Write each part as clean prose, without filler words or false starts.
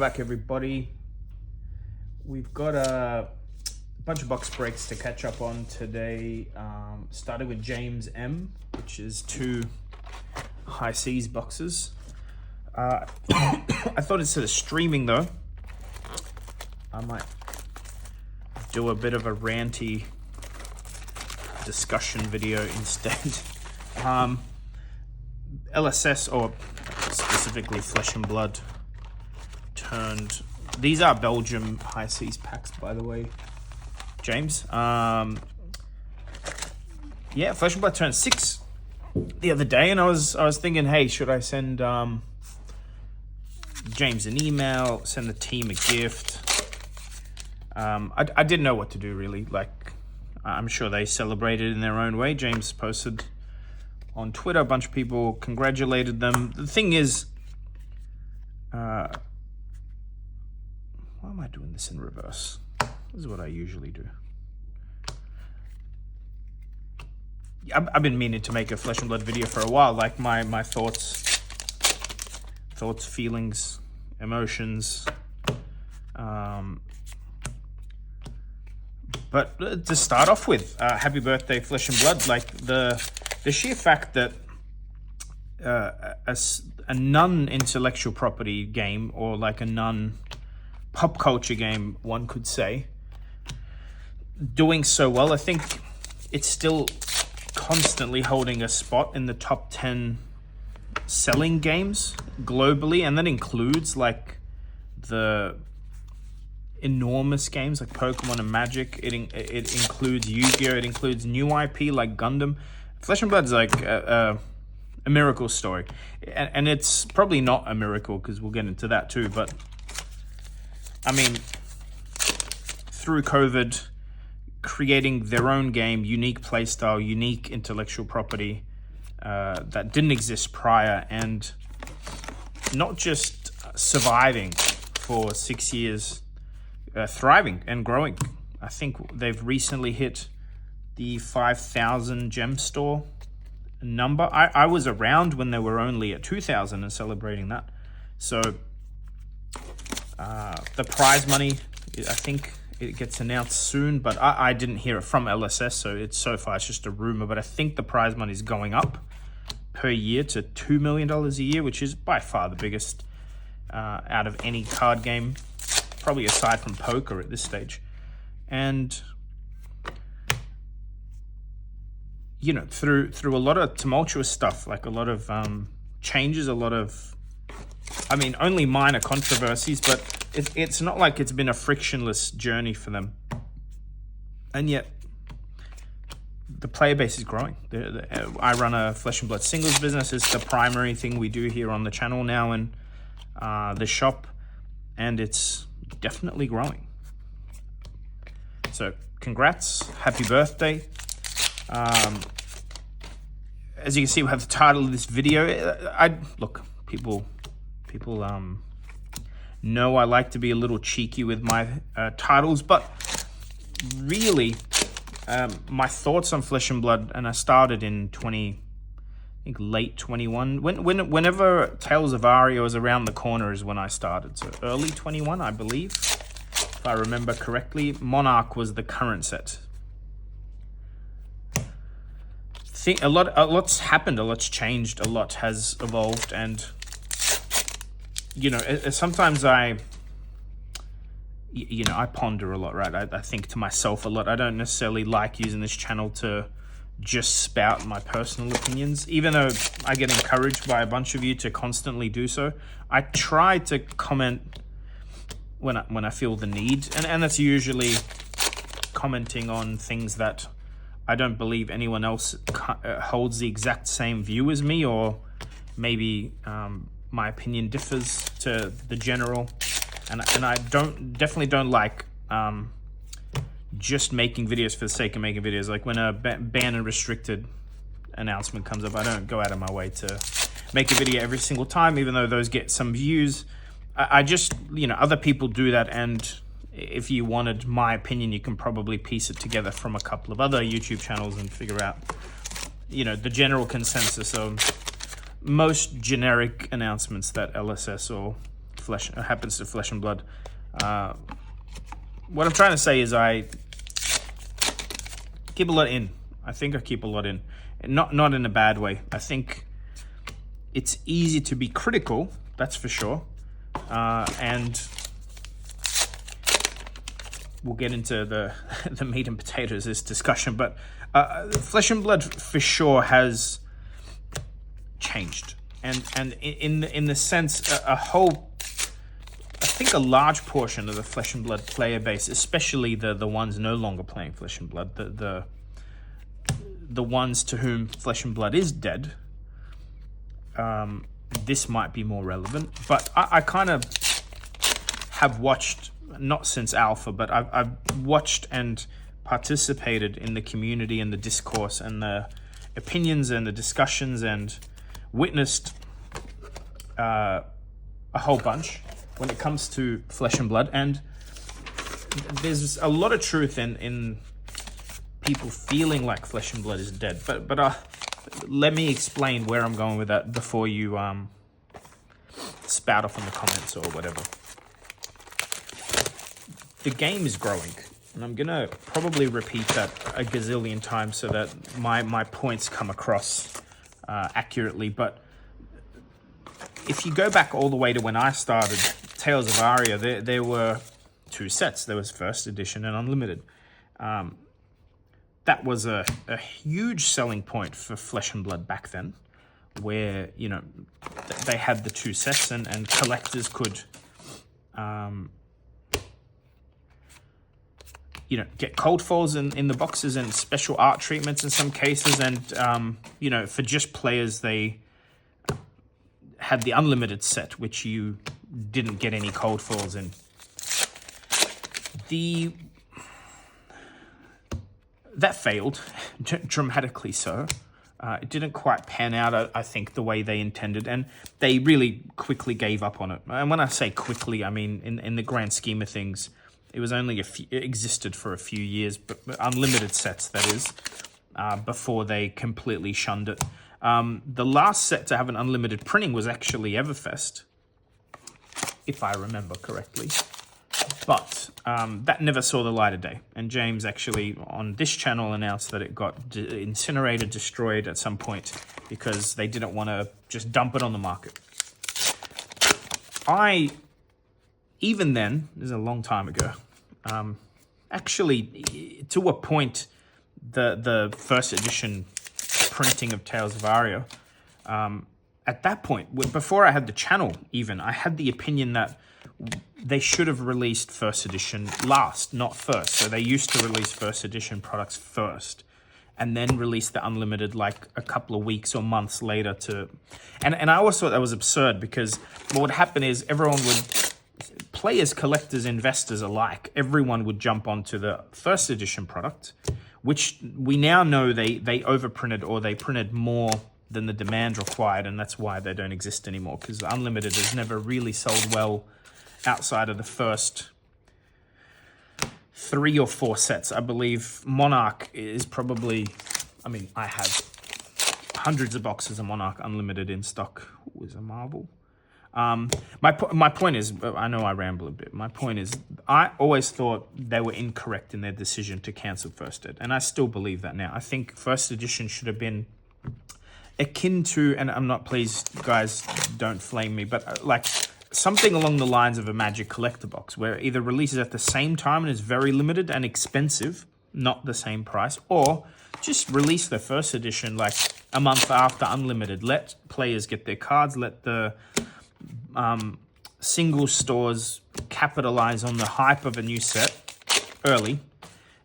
back, everybody. We've got a bunch of box breaks to catch up on today. Starting with James M, which is 2 high seas boxes. I thought instead of streaming though, I might do a bit of a ranty discussion video instead. LSS, or specifically Flesh and Blood, turned... These are Belgium high seas packs, by the way, James. Yeah, Flesh and Blood turned 6 the other day, and I was thinking, hey, should I send James an email, send the team a gift? I didn't know what to do, really. Like, I'm sure they celebrated in their own way. James posted on Twitter, a bunch of people congratulated them. The thing is, why am I doing this in reverse? This is what I usually do. I've been meaning to make a Flesh and Blood video for a while, like my thoughts, feelings, emotions. But to start off with, happy birthday, Flesh and Blood. Like the sheer fact that a non-intellectual property game, or like a non-pop culture game, one could say, doing so well, I think it's still constantly holding a spot in the top 10 selling games globally, and that includes like the enormous games like Pokemon and Magic. It includes Yu-Gi-Oh! It includes new IP like Gundam. Flesh and Blood's like a miracle story, and it's probably not a miracle because we'll get into that too. But I mean, through COVID, creating their own game, unique playstyle, unique intellectual property that didn't exist prior, and not just surviving for 6 years, thriving and growing. I think they've recently hit the 5,000 gem store number. I was around when they were only at 2,000 and celebrating that. So the prize money, I think it gets announced soon, but I didn't hear it from LSS, so far it's just a rumor. But I think the prize money is going up per year to $2 million a year, which is by far the biggest out of any card game, probably aside from poker at this stage. And you know, through a lot of tumultuous stuff, like a lot of changes, a lot of, I mean, only minor controversies, but it's not like it's been a frictionless journey for them. And yet, the player base is growing. I run a Flesh and Blood singles business. It's the primary thing we do here on the channel now, and the shop, and it's definitely growing. So, congrats, happy birthday. As you can see, we have the title of this video. Look, people know I like to be a little cheeky with my titles, but really, my thoughts on Flesh and Blood, and I started in late 21. Whenever Tales of Aria was around the corner is when I started. So early 21, I believe, if I remember correctly. Monarch was the current set. A lot's happened, a lot's changed, a lot has evolved, and you know, sometimes I ponder a lot, right? I think to myself a lot. I don't necessarily like using this channel to just spout my personal opinions, even though I get encouraged by a bunch of you to constantly do so. I try to comment when I feel the need, and that's usually commenting on things that I don't believe anyone else holds the exact same view as me, or maybe my opinion differs to the general, and I definitely don't like just making videos for the sake of making videos. Like when a ban and restricted announcement comes up, I don't go out of my way to make a video every single time, even though those get some views. I just, you know, other people do that, and if you wanted my opinion, you can probably piece it together from a couple of other YouTube channels and figure out, you know, the general consensus of most generic announcements that LSS or happens to Flesh and Blood. What I'm trying to say is I keep a lot in. I think I keep a lot in, and not in a bad way. I think it's easy to be critical, that's for sure, and we'll get into the meat and potatoes of this discussion. But Flesh and Blood for sure has changed, and in the sense I think a large portion of the Flesh and Blood player base, especially the ones no longer playing Flesh and Blood, the ones to whom Flesh and Blood is dead, this might be more relevant. But I kind of have watched, not since Alpha, but I've watched and participated in the community and the discourse and the opinions and the discussions and witnessed a whole bunch when it comes to Flesh and Blood, and there's a lot of truth in people feeling like Flesh and Blood is dead. But let me explain where I'm going with that before you spout off in the comments or whatever. The game is growing, and I'm gonna probably repeat that a gazillion times so that my points come across accurately. But if you go back all the way to when I started Tales of Aria, there were two sets. There was First Edition and Unlimited. That was a huge selling point for Flesh and Blood back then, where, you know, they had the two sets and collectors could, you know, get cold falls in the boxes and special art treatments in some cases. And, you know, for just players, they had the Unlimited set, which you didn't get any cold falls in. That failed, dramatically so. It didn't quite pan out, I think, the way they intended, and they really quickly gave up on it. And when I say quickly, I mean in the grand scheme of things, it was only it existed for a few years, but Unlimited sets, that is, before they completely shunned it. The last set to have an unlimited printing was actually Everfest, if I remember correctly. But that never saw the light of day. And James actually, on this channel, announced that it got incinerated, destroyed at some point because they didn't want to just dump it on the market. Even then, this is a long time ago, actually, to a point, the first edition printing of Tales of Aria, at that point, before I had the channel even, I had the opinion that they should have released first edition last, not first. So they used to release first edition products first and then release the unlimited like a couple of weeks or months later to... And I always thought that was absurd because what would happen is everyone would... Players, collectors, investors alike, everyone would jump onto the first edition product, which we now know they overprinted or they printed more than the demand required, and that's why they don't exist anymore, because Unlimited has never really sold well outside of the first 3 or 4 sets. I believe Monarch is probably, I mean, I have hundreds of boxes of Monarch Unlimited in stock. Ooh, is a marvel. My point is, I know I ramble a bit. My point is, I always thought they were incorrect in their decision to cancel First Ed, and I still believe that now. I think First Edition should have been akin to, and I'm not, please guys, don't flame me, but like something along the lines of a Magic Collector box, where it either releases at the same time and is very limited and expensive, not the same price, or just release the first edition like a month after Unlimited. Let players get their cards, let the single stores capitalize on the hype of a new set early,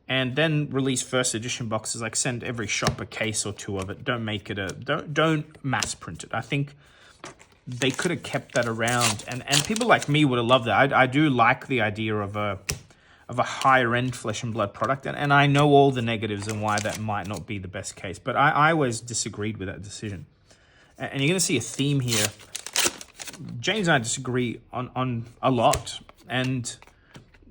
and then release first edition boxes. Like send every shop a case or 2 of it. Don't make it don't mass print it. I think they could have kept that around, and people like me would have loved that. I do like the idea of a higher end Flesh and Blood product, and I know all the negatives and why that might not be the best case, but I always disagreed with that decision. And you're going to see a theme here. James and I disagree on a lot, and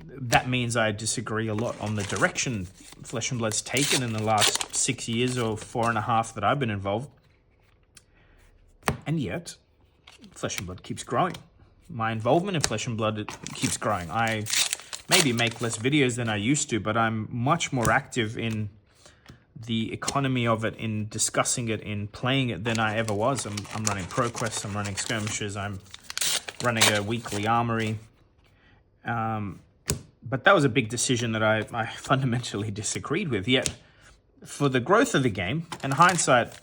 that means I disagree a lot on the direction Flesh and Blood's taken in the last 6 years or 4.5 that I've been involved. And yet, Flesh and Blood keeps growing. my involvement in Flesh and Blood, it keeps growing. I maybe make less videos than I used to, but I'm much more active in the economy of it, in discussing it, in playing it than I ever was. I'm running ProQuest, I'm running skirmishes, I'm running a weekly armory. But that was a big decision that I fundamentally disagreed with. Yet, for the growth of the game, and hindsight,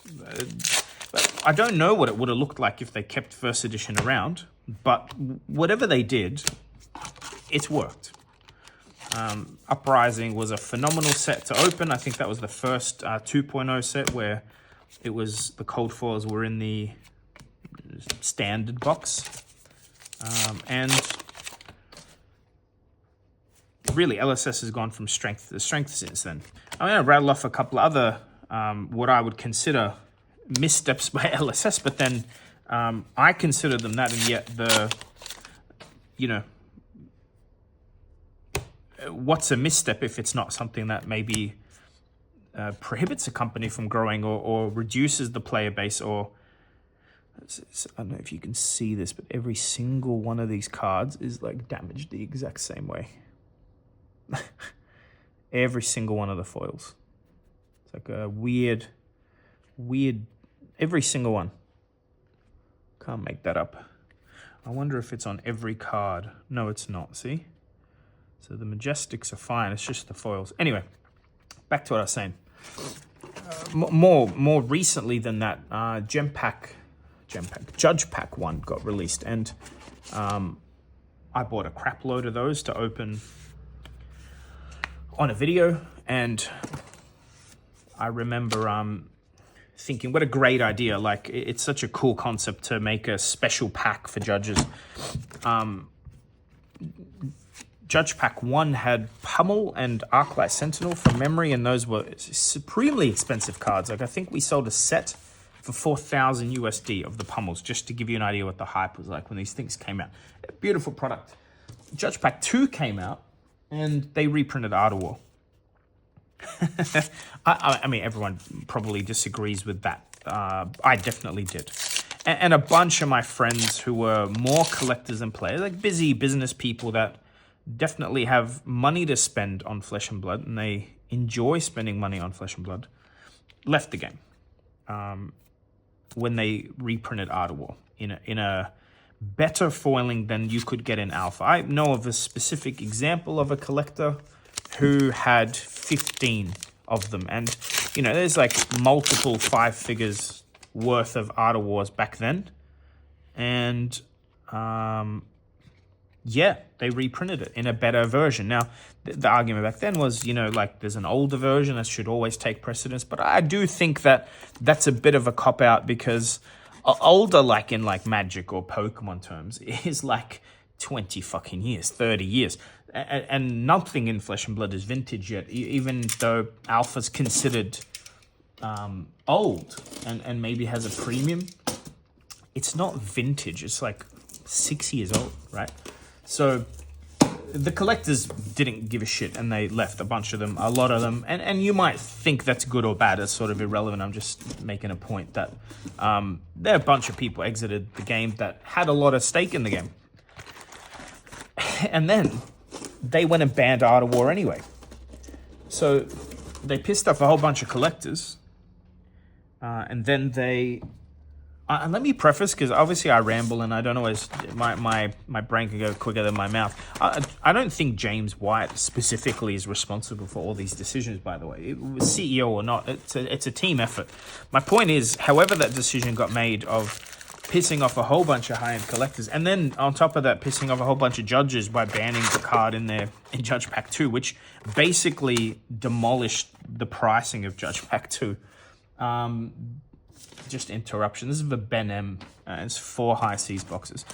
I don't know what it would have looked like if they kept First Edition around, but whatever they did, it's worked. Uprising was a phenomenal set to open. I think that was the first 2.0 set where it was the cold foils were in the standard box. And really, LSS has gone from strength to strength since then. I'm going to rattle off a couple of other what I would consider missteps by LSS, but then I consider them that, and yet what's a misstep if it's not something that maybe prohibits a company from growing or reduces the player base, or I don't know if you can see this, but every single one of these cards is like damaged the exact same way. Every single one of the foils. It's like a weird, every single one. Can't make that up. I wonder if it's on every card. No, it's not, see? So the Majestics are fine, it's just the foils. Anyway, back to what I was saying. More recently than that, Judge Pack 1 got released, and I bought a crap load of those to open on a video, and I remember thinking, what a great idea. Like, it's such a cool concept to make a special pack for judges. Judge Pack 1 had Pummel and Arclight Sentinel from memory, and those were supremely expensive cards. Like, I think we sold a set for 4,000 USD of the Pummels, just to give you an idea what the hype was like when these things came out. A beautiful product. Judge Pack 2 came out, and they reprinted Art of War. I mean, everyone probably disagrees with that. I definitely did. And a bunch of my friends who were more collectors than players, like busy business people that definitely have money to spend on Flesh and Blood, and they enjoy spending money on Flesh and Blood, left the game when they reprinted Art of War in a better foiling than you could get in Alpha. I know of a specific example of a collector who had 15 of them, and there's like multiple 5 figures worth of Art of Wars back then, and yeah, they reprinted it in a better version. Now, the argument back then was, like, there's an older version that should always take precedence, but I do think that that's a bit of a cop-out, because older, like in like Magic or Pokemon terms, is like 20 fucking years, 30 years. And nothing in Flesh and Blood is vintage yet, even though Alpha's considered old and maybe has a premium. It's not vintage, it's like 6 years old, right? So the collectors didn't give a shit, and they left, a bunch of them, a lot of them. And you might think that's good or bad. It's sort of irrelevant. I'm just making a point that there are a bunch of people exited the game that had a lot of stake in the game. And then they went and banned Art of War anyway. So they pissed off a whole bunch of collectors. And then they... and let me preface, because obviously I ramble and I don't always, my brain can go quicker than my mouth. I don't think James White specifically is responsible for all these decisions, by the way. It was CEO or not, it's a team effort. My point is, however that decision got made of pissing off a whole bunch of high-end collectors, and then on top of that, pissing off a whole bunch of judges by banning the card in Judge Pack 2, which basically demolished the pricing of Judge Pack 2. Just interruption. This is the Ben M. It's 4 high seas boxes.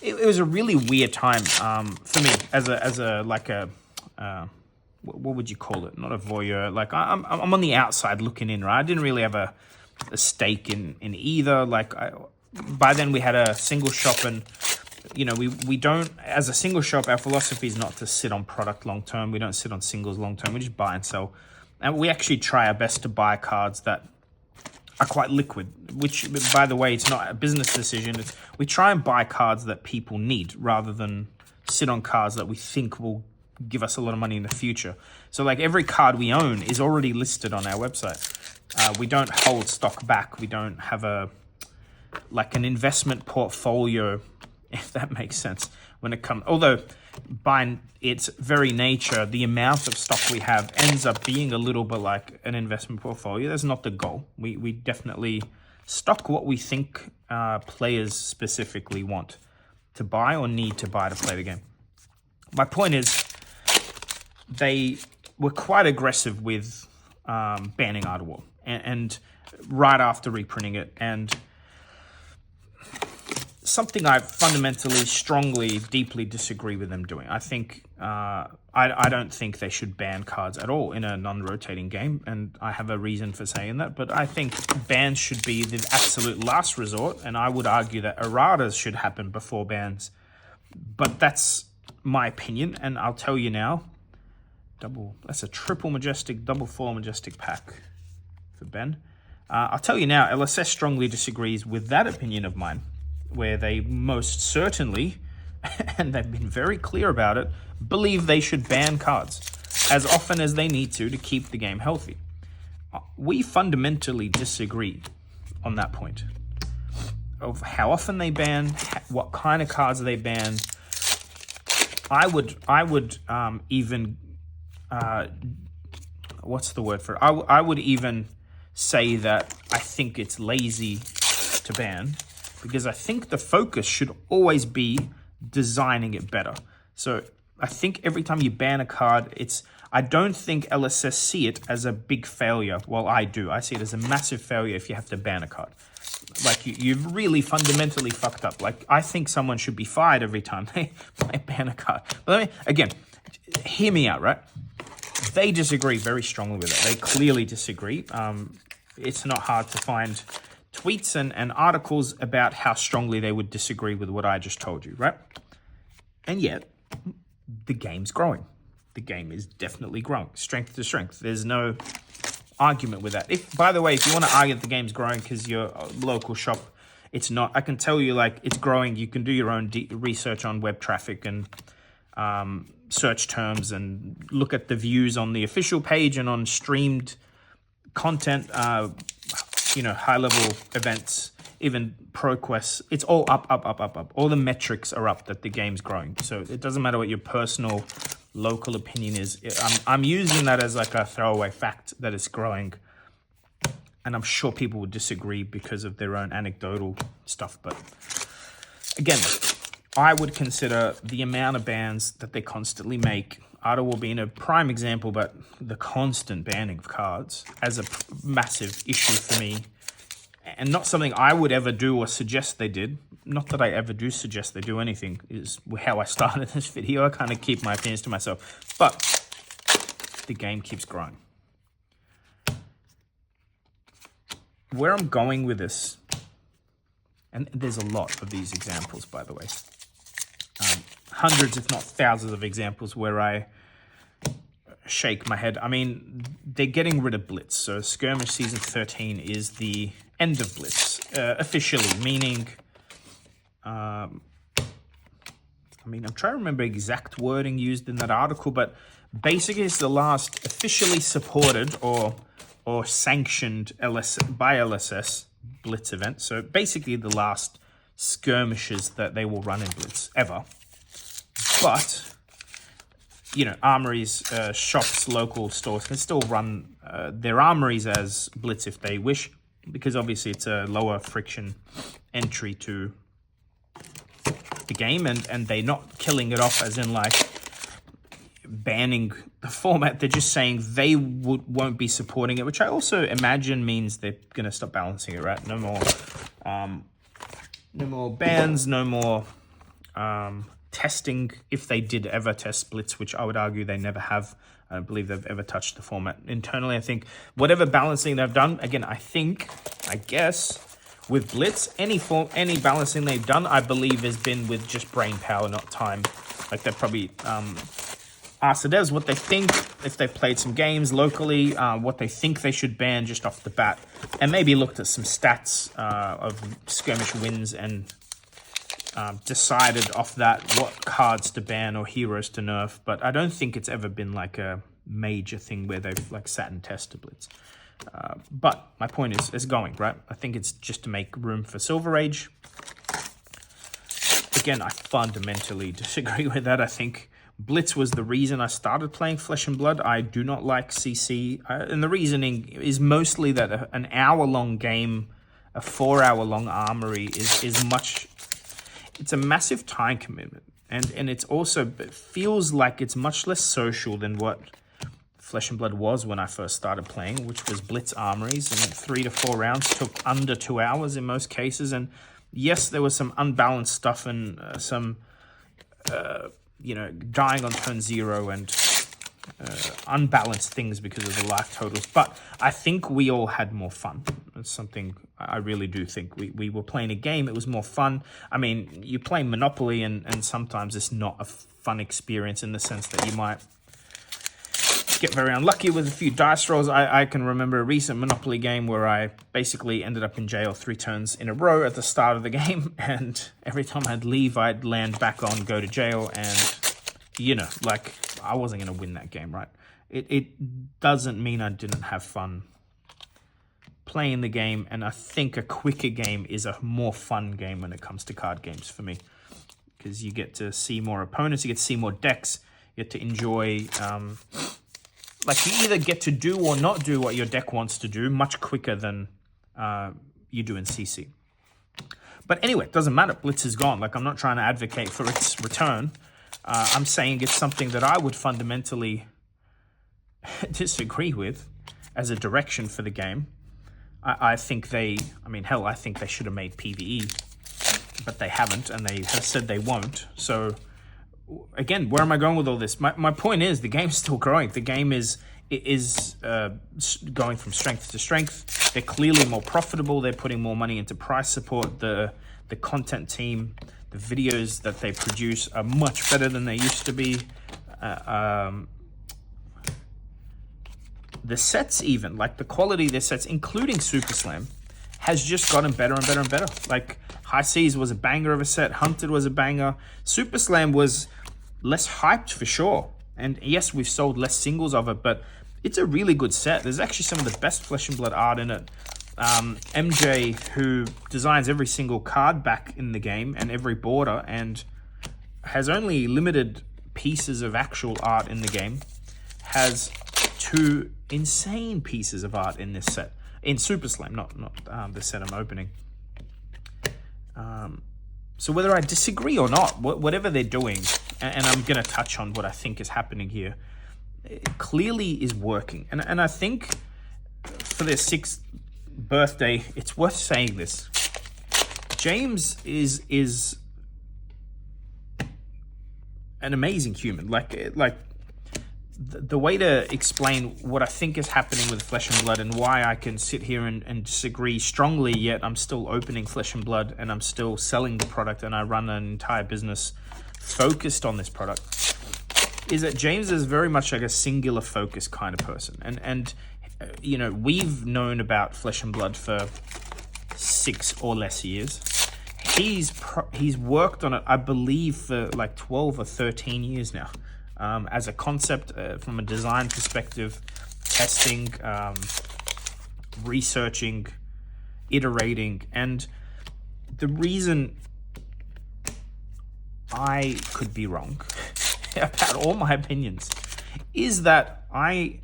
It was a really weird time for me as a what would you call it? Not a voyeur. Like I'm on the outside looking in, right? I didn't really have a stake in either. Like by then we had a single shop, and we don't, as a single shop, our philosophy is not to sit on product long term. We don't sit on singles long term. We just buy and sell, and we actually try our best to buy cards that are quite liquid, which, by the way, it's not a business decision. We try and buy cards that people need rather than sit on cards that we think will give us a lot of money in the future. So like every card we own is already listed on our website. We don't hold stock back. We don't have an investment portfolio, if that makes sense, when it comes. Although by its very nature, the amount of stock we have ends up being a little bit like an investment portfolio. That's not the goal. We definitely stock what we think players specifically want to buy or need to buy to play the game. My point is, they were quite aggressive with banning Art of War, and right after reprinting it, and something I fundamentally, strongly, deeply disagree with them doing. I think I don't think they should ban cards at all in a non-rotating game, and I have a reason for saying that. But I think bans should be the absolute last resort, and I would argue that erratas should happen before bans. But that's my opinion, and I'll tell you now. That's a triple majestic, double foil majestic pack for Ben. I'll tell you now, LSS strongly disagrees with that opinion of mine, where they most certainly, and they've been very clear about it, believe they should ban cards as often as they need to keep the game healthy. We fundamentally disagree on that point of how often they ban, what kind of cards they ban. I would even what's the word for it? I would even say that I think it's lazy to ban, because I think the focus should always be designing it better. So I think every time you ban a card, I don't think LSS see it as a big failure. Well, I do. I see it as a massive failure if you have to ban a card. Like, you've really fundamentally fucked up. Like, I think someone should be fired every time they ban a card. But again, hear me out, right? They disagree very strongly with it. They clearly disagree. It's not hard to find tweets and articles about how strongly they would disagree with what I just told you, right? And yet, the game's growing. The game is definitely growing, strength to strength. There's no argument with that. By the way, if you want to argue that the game's growing because you're a local shop, it's not. I can tell you, like, it's growing. You can do your own research on web traffic and search terms and look at the views on the official page and on streamed content, high-level events, even pro quests. It's all up. All the metrics are up that the game's growing. So it doesn't matter what your personal local opinion is. I'm using that as like a throwaway fact that it's growing. And I'm sure people would disagree because of their own anecdotal stuff. But again, I would consider the amount of bans that they constantly make, Art of War being a prime example, but the constant banning of cards as a massive issue for me, and not something I would ever do or suggest they did. Not that I ever do suggest they do anything, is how I started this video. I kind of keep my opinions to myself. But the game keeps growing. Where I'm going with this, and there's a lot of these examples, by the way. Hundreds, if not thousands of examples where I shake my head. I mean, they're getting rid of Blitz. So Skirmish Season 13 is the end of Blitz, officially, meaning... I'm trying to remember exact wording used in that article, but basically it's the last officially supported or sanctioned by LSS Blitz event. So basically the last skirmishes that they will run in Blitz ever. But, armories, shops, local stores can still run their armories as Blitz if they wish, because obviously it's a lower friction entry to the game, and they're not killing it off as in like banning the format. They're just saying they won't be supporting it, which I also imagine means they're going to stop balancing it, right? No more bans, no more testing, if they did ever test Blitz, which I would argue they never have. I don't believe they've ever touched the format internally. I think whatever balancing they've done, again, I guess with Blitz, any balancing they've done, I believe has been with just brain power, not time. Like, they probably asked the devs what they think, if they've played some games locally, what they think they should ban just off the bat, and maybe looked at some stats of skirmish wins and decided off that what cards to ban or heroes to nerf. But I don't think it's ever been like a major thing where they've like sat and tested Blitz. But my point is going, right? I think it's just to make room for Silver Age. Again, I fundamentally disagree with that. I think Blitz was the reason I started playing Flesh and Blood. I do not like CC. And the reasoning is mostly that an hour-long game, a 4-hour-long armory is much... It's a massive time commitment. And it's also, it feels like it's much less social than what Flesh and Blood was when I first started playing, which was Blitz armories. And 3 to 4 rounds took under 2 hours in most cases. And yes, there was some unbalanced stuff and some, dying on turn 0 and unbalanced things because of the life totals. But I think we all had more fun. It's something I really do think. We were playing a game. It was more fun. I mean, you play Monopoly and sometimes it's not a fun experience in the sense that you might get very unlucky with a few dice rolls. I can remember a recent Monopoly game where I basically ended up in jail 3 turns in a row at the start of the game, and every time I'd leave, I'd land back on, go to jail, and, like, I wasn't going to win that game, right? It doesn't mean I didn't have fun playing the game, and I think a quicker game is a more fun game when it comes to card games for me, because you get to see more opponents, you get to see more decks, you get to enjoy... like, you either get to do or not do what your deck wants to do much quicker than you do in CC. But anyway, it doesn't matter. Blitz is gone. Like, I'm not trying to advocate for its return. I'm saying it's something that I would fundamentally disagree with as a direction for the game. I think I think they should have made PvE, but they haven't, and they have said they won't. So... again, where am I going with all this? My point is the game's still growing. The game is going from strength to strength. They're clearly more profitable. They're putting more money into price support. The content team, the videos that they produce are much better than they used to be. The sets even, like the quality of their sets, including Super Slam, has just gotten better and better and better. Like, High Seas was a banger of a set. Hunted was a banger. Super Slam was less hyped for sure. And yes, we've sold less singles of it, but it's a really good set. There's actually some of the best Flesh and Blood art in it. MJ, who designs every single card back in the game and every border and has only limited pieces of actual art in the game, has 2 insane pieces of art in this set. In Super Slam, not the set I'm opening. So whether I disagree or not, whatever they're doing, and I'm going to touch on what I think is happening here, it clearly is working. And I think for their 6th birthday, it's worth saying this. James is an amazing human. Like the way to explain what I think is happening with Flesh and Blood and why I can sit here and disagree strongly, yet I'm still opening Flesh and Blood and I'm still selling the product and I run an entire business focused on this product, is that James is very much like a singular focus kind of person. And we've known about Flesh and Blood for 6 or less years. He's worked on it, I believe, for like 12 or 13 years now. As a concept, from a design perspective, testing, researching, iterating. And the reason I could be wrong about all my opinions is that I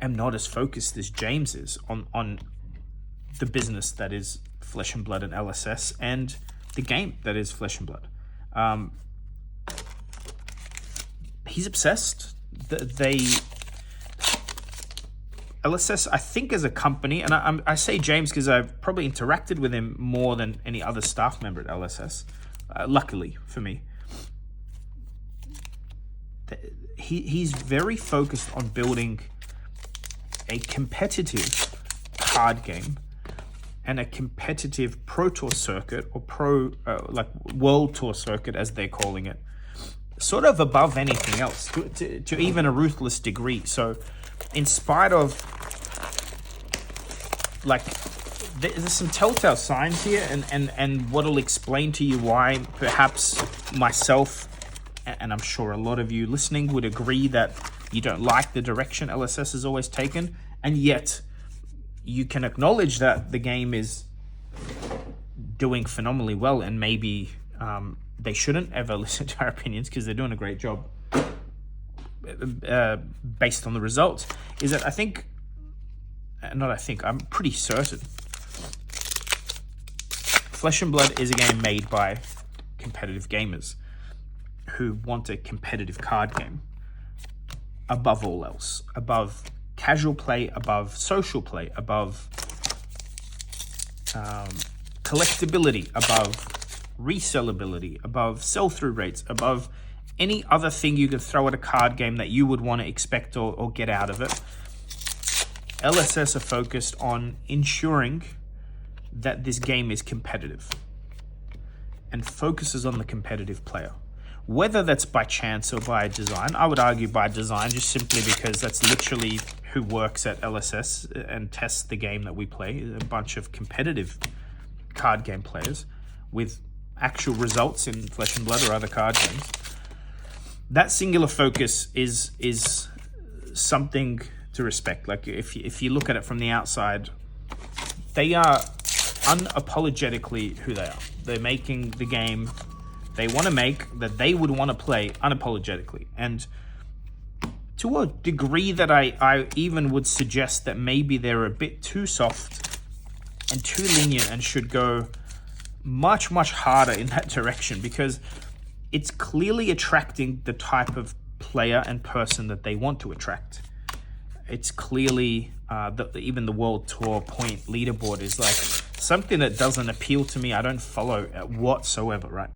am not as focused as James is on the business that is Flesh and Blood and LSS and the game that is Flesh and Blood. He's obsessed. LSS, I think, as a company, and I say James because I've probably interacted with him more than any other staff member at LSS, luckily for me. He's very focused on building a competitive card game and a competitive Pro Tour circuit, or World Tour circuit as they're calling it, sort of above anything else, to even a ruthless degree. So in spite of, like, there's some telltale signs here, and what'll explain to you why perhaps myself, and I'm sure a lot of you listening would agree that you don't like the direction LSS has always taken, and yet you can acknowledge that the game is doing phenomenally well, and maybe they shouldn't ever listen to our opinions because they're doing a great job based on the results, is that I'm pretty certain Flesh and Blood is a game made by competitive gamers who want a competitive card game above all else, above casual play, above social play, above collectability, above resellability, above sell-through rates, above any other thing you could throw at a card game that you would want to expect or get out of it. LSS are focused on ensuring that this game is competitive and focuses on the competitive player. Whether that's by chance or by design, I would argue by design, just simply because that's literally who works at LSS and tests the game that we play, a bunch of competitive card game players with actual results in Flesh and Blood or other card games. That singular focus is something to respect. Like, if you look at it from the outside, they are unapologetically who they are. They're making the game they want to make, that they would want to play unapologetically. And to a degree that I even would suggest that maybe they're a bit too soft and too lenient and should go much, much harder in that direction, because it's clearly attracting the type of player and person that they want to attract. It's clearly, even the World Tour point leaderboard is like something that doesn't appeal to me. I don't follow whatsoever, right?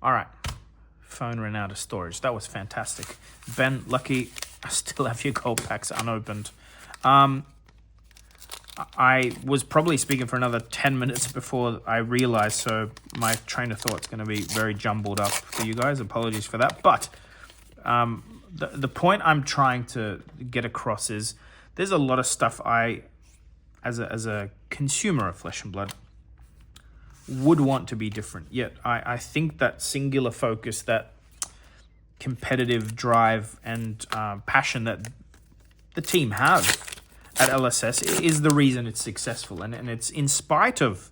All right, phone ran out of storage. That was fantastic. Ben, lucky I still have your gold packs unopened. I was probably speaking for another 10 minutes before I realized, so my train of thought's going to be very jumbled up for you guys. Apologies for that. But the point I'm trying to get across is there's a lot of stuff I, as a consumer of Flesh and Blood, would want to be different. Yet I think that singular focus, that competitive drive and passion that the team have at LSS is the reason it's successful. And it's in spite of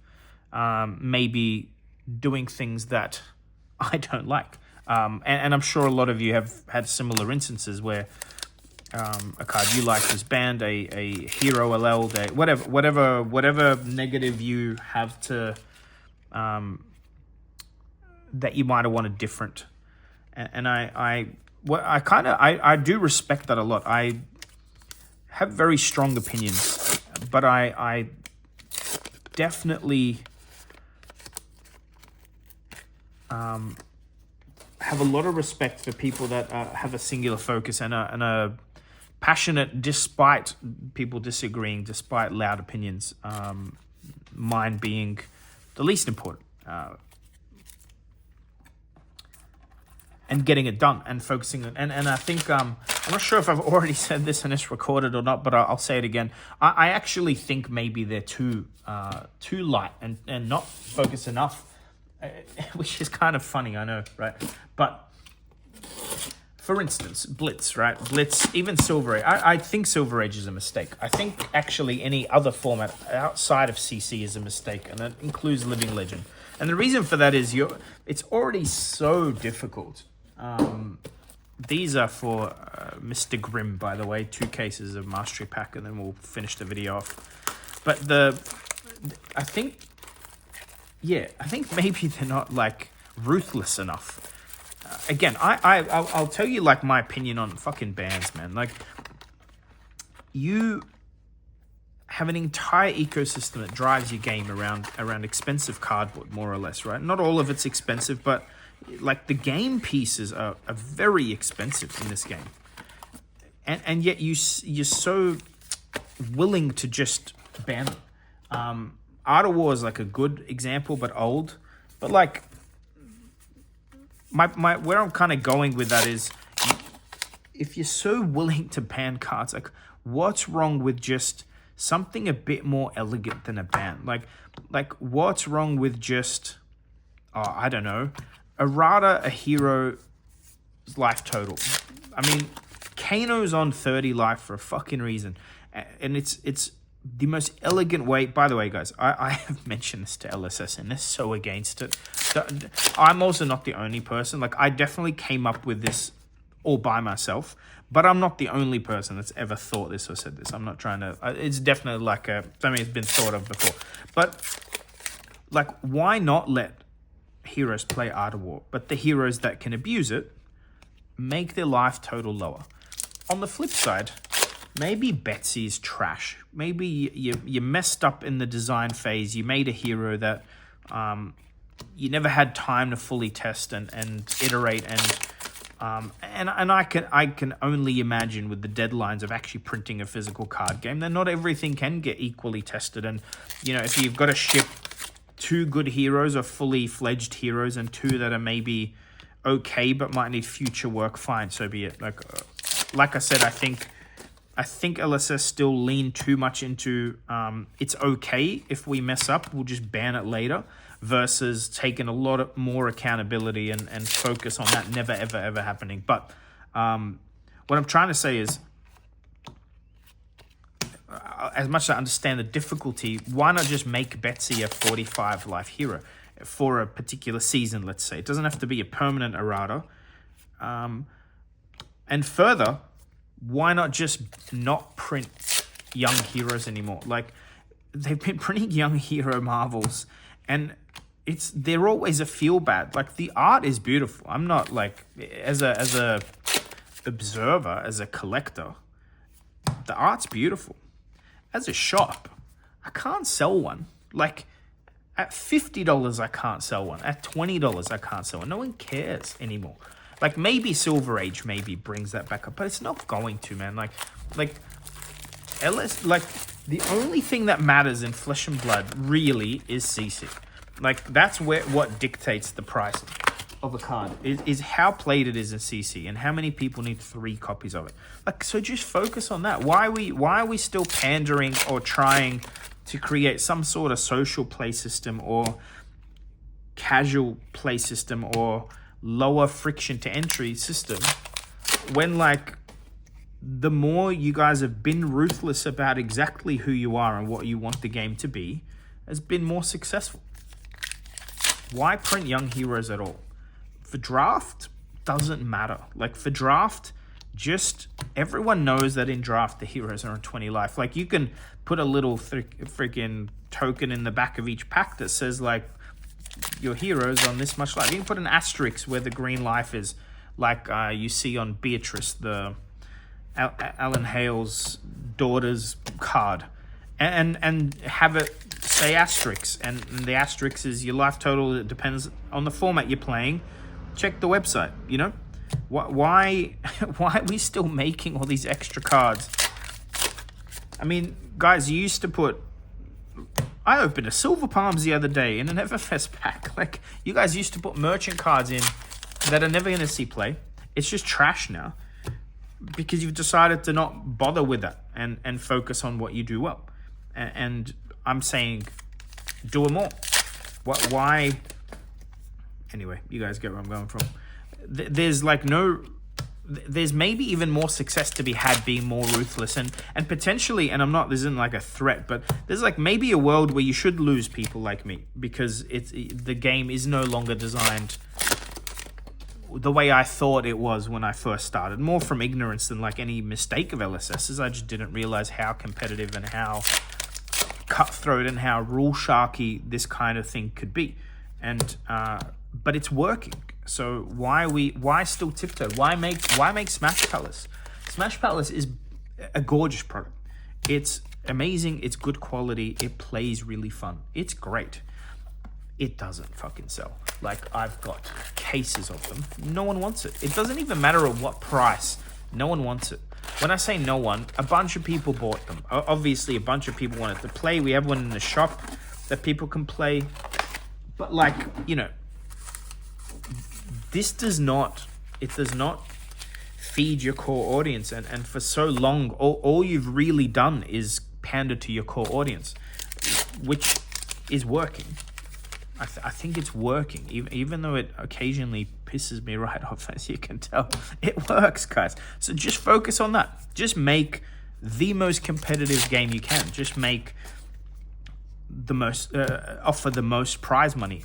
maybe doing things that I don't like. And I'm sure a lot of you have had similar instances where a card you liked was banned, a hero allowed, whatever negative you have to that you might have wanted different. And I do respect that a lot. I have very strong opinions, but I definitely have a lot of respect for people that have a singular focus and are passionate despite people disagreeing, despite loud opinions, mine being the least important. And getting it done and focusing on, and I think, I'm not sure if I've already said this and it's recorded or not, but I'll say it again. I actually think maybe they're too light and not focused enough, which is kind of funny, I know, right? But for instance, Blitz, right? Blitz, even Silver Age. I think Silver Age is a mistake. I think actually any other format outside of CC is a mistake, and that includes Living Legend. And the reason for that is it's already so difficult. These are for Mr. Grimm, by the way, 2 cases of Mastery Pack, and then we'll finish the video off. But I think maybe they're not like ruthless enough. Again, I'll tell you like my opinion on fucking bans, man. Like, you have an entire ecosystem that drives your game around expensive cardboard, more or less, right? Not all of it's expensive, but like the game pieces are very expensive in this game, and yet you're so willing to just ban them. Art of War is like a good example, but old. But like, where I'm kind of going with that is, if you're so willing to ban cards, like what's wrong with just something a bit more elegant than a ban? Like what's wrong with just, I don't know, errata a hero's life total? I mean, Kano's on 30 life for a fucking reason, and it's the most elegant way. By the way, guys, I have mentioned this to LSS, and they're so against it. I'm also not the only person. Like, I definitely came up with this all by myself, but I'm not the only person that's ever thought this or said this. I'm not trying to. It's definitely like something that's been thought of before. But like, why not let heroes play Art of War, but the heroes that can abuse it make their life total lower? On the flip side, maybe Betsy's trash. Maybe you messed up in the design phase. You made a hero that you never had time to fully test and iterate, and I can only imagine with the deadlines of actually printing a physical card game that not everything can get equally tested. And you know, if you've got to ship 2 good heroes or fully fledged heroes and 2 that are maybe okay but might need future work, fine, so be it. Like I said, I think LSS still lean too much into it's okay if we mess up, we'll just ban it later, versus taking a lot more accountability and focus on that never, ever, ever happening. But what I'm trying to say is, as much as I understand the difficulty, why not just make Betsy a 45 life hero for a particular season, let's say? It doesn't have to be a permanent errata. And further, why not just not print young heroes anymore? Like, they've been printing young hero Marvels, and they're always a feel bad. Like, the art is beautiful. I'm not like, as a observer, as a collector, the art's beautiful. As a shop, I can't sell one. Like, at $50, I can't sell one. At $20, I can't sell one. No one cares anymore. Like, maybe Silver Age maybe brings that back up, but it's not going to, man. Like the only thing that matters in Flesh and Blood really is CC. Like, that's what dictates the price of a card is how played it is in CC and how many people need 3 copies of it. Like, so just focus on that. Why are we still pandering or trying to create some sort of social play system or casual play system or lower friction to entry system, when like the more you guys have been ruthless about exactly who you are and what you want the game to be, has been more successful? Why print young heroes at all? For draft, doesn't matter. Like, for draft, just everyone knows that in draft the heroes are on 20 life. Like, you can put a little freaking token in the back of each pack that says like, your heroes on this much life. You can put an asterisk where the green life is, like you see on Beatrice, the Alan Hale's daughter's card, and have it say asterisk, and the asterisk is your life total. It depends on the format you're playing. Check the website. You know, why are we still making all these extra cards? I mean, guys, you used to put. I opened a Silver Palms the other day in an FFS pack. Like, you guys used to put merchant cards in that are never going to see play. It's just trash now because you've decided to not bother with that and focus on what you do well. And I'm saying do it more. Why? Anyway, you guys get where I'm going from. There's like there's maybe even more success to be had being more ruthless and potentially, and this isn't like a threat, but there's like maybe a world where you should lose people like me because the game is no longer designed the way I thought it was when I first started, more from ignorance than like any mistake of LSS's. I just didn't realize how competitive and how cutthroat and how rule sharky this kind of thing could be. And but it's working. So why still tiptoe? Why make Smash Palace? Smash Palace is a gorgeous product. It's amazing. It's good quality. It plays really fun. It's great. It doesn't fucking sell. Like, I've got cases of them. No one wants it. It doesn't even matter at what price. No one wants it. When I say no one, a bunch of people bought them. Obviously, a bunch of people wanted to play. We have one in the shop that people can play. But like, you know, this does not feed your core audience, and for so long all you've really done is pander to your core audience, which is working. I think it's working, even though it occasionally pisses me right off, as you can tell. It works, guys. So just focus on that. Just make the most competitive game you can. Just make the most, offer the most prize money,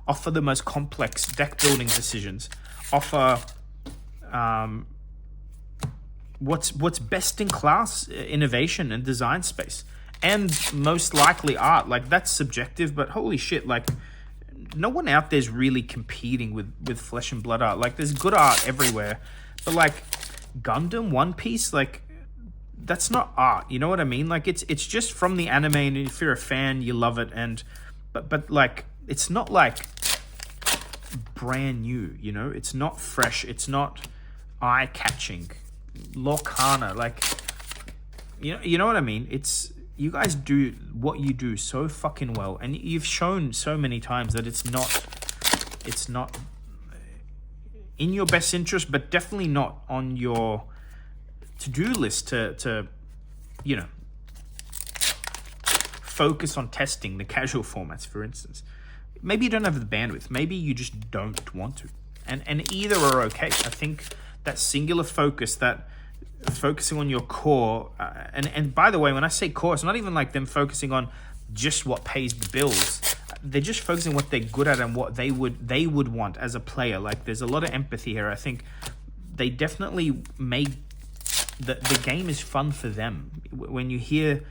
offer the most complex deck building decisions, offer what's best in class innovation and design space. And most likely art. Like, that's subjective, but holy shit, like, no one out there's really competing with Flesh and Blood art. Like, there's good art everywhere, but like Gundam, One Piece, like, that's not art. You know what I mean? Like, it's just from the anime, and if you're a fan, you love it. And but like, it's not like brand new. You know, it's not fresh. It's not eye catching. Lorcana, like, you know what I mean? You guys do what you do so fucking well, and you've shown so many times that it's not in your best interest, but definitely not on your to-do list to focus on testing the casual formats, for instance. Maybe you don't have the bandwidth. Maybe you just don't want to, and either are okay. I think that singular focus, that focusing on your core, and by the way, when I say core, it's not even like them focusing on just what pays the bills. They're just focusing on what they're good at and what they would want as a player. Like, there's a lot of empathy here. I think they definitely made the game is fun for them. When you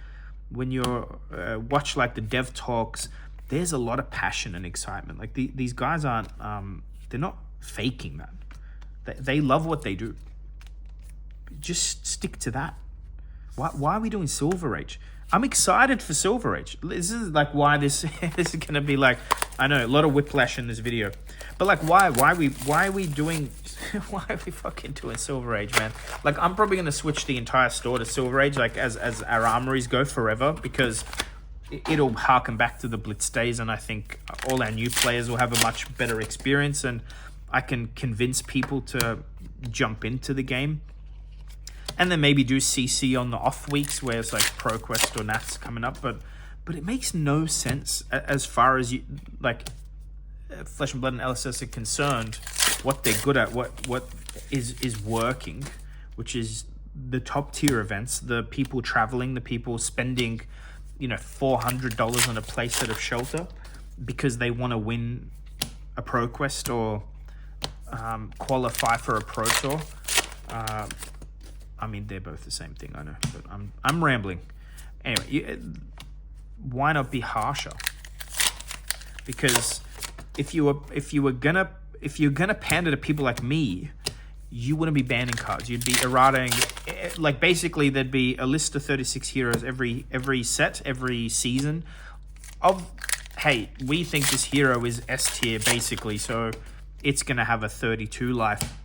watch like the dev talks, there's a lot of passion and excitement. Like, these guys aren't they're not faking that. They love what they do. Just stick to that. Why are we doing Silver Age? I'm excited for Silver Age. This is like why this is gonna be like, I know a lot of whiplash in this video, but like why are we doing why are we fucking doing Silver Age, man? Like, I'm probably gonna switch the entire store to Silver Age, like as our armories go forever, because it'll harken back to the Blitz days, and I think all our new players will have a much better experience, and I can convince people to jump into the game. And then maybe do CC on the off weeks where it's like ProQuest or Nats coming up, but it makes no sense as far as you like Flesh and Blood and LSS are concerned. What they're good at, what is working, which is the top tier events, the people traveling, the people spending, $400 on a playset of Shelter because they want to win a ProQuest or qualify for a Pro Tour. I mean, they're both the same thing, I know, but I'm rambling. Anyway, why not be harsher? Because if you're gonna pander to people like me, you wouldn't be banning cards. You'd be errating. Like, basically, there'd be a list of 36 heroes every set, every season. Hey, we think this hero is S tier, basically, so it's gonna have a 32 life